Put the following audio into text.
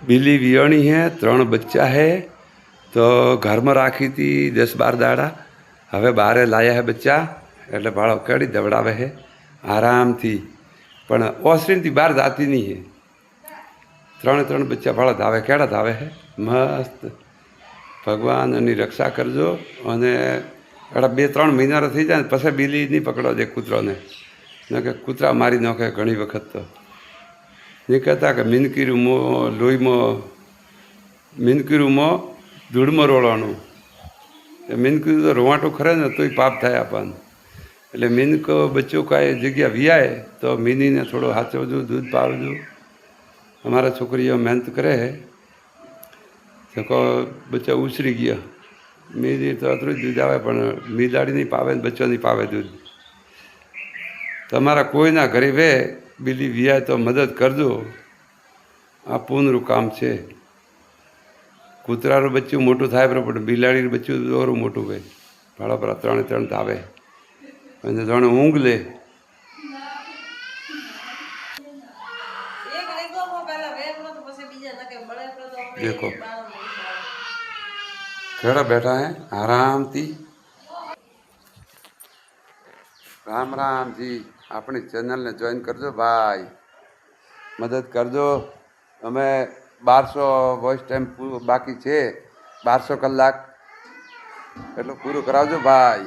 बिल्ली वियोणी है, 3 बच्चा है। तो घर में राखी थी 10-12 दाड़ा। हवे बारे लाया है बच्चा एटले भाड़ो कड़ी दवड़ावे है आराम थी। पण ओसरीन थी बार जाती नहीं है। 3 बच्चा भाड़ा धावे केड़ा धावे है मस्त। भगवान एनी रक्षा करजो। अने एड़ा 2-3 महीना थी जाए पछी बिल्ली नहीं पकड़ो दे कूतरो ने, न के कूतरा मारी नाखे घणी वखत। तो नहीं कहता कि मिनकीरू मो लोही मो मिनकीरू मो धूड़ में रोड़ाणु। मिनकीरू तो रोवाटो खरे ने तो पाप थाय आपन। એટલે મિનકો બચ્ચો કાંઈ જગ્યા વિયાય તો મિનીને થોડો હાચવજો, દૂધ પાવજો। અમારા છોકરીઓ મહેનત કરે તો બચ્ચા ઉછરી ગયા। મીની તો અતરું જ દૂધ આવે પણ મીદાડી નહીં પાવે ને બચ્ચો નહીં પાવે દૂધ। તમારા કોઈના ઘરે વે બિલ્લી વિયાય તો મદદ કરજો। આ પૂનરું કામ છે। કૂતરાનું બચ્ચું મોટું થાય પણ બિલાડીનું બચ્ચું દોરું મોટું હોય। ભાડા પર 3 આવે અને જાણે ઊંઘ લે। देखो केड़ा बैठा है आराम थी। राम राम जी, अपनी चैनल ने ज्वाइन करजो भाई, मदद करजो। अमे 1200 वॉइस टाइम बाकी है, 1200 कलाक एटलो पूरो करावजो भाई।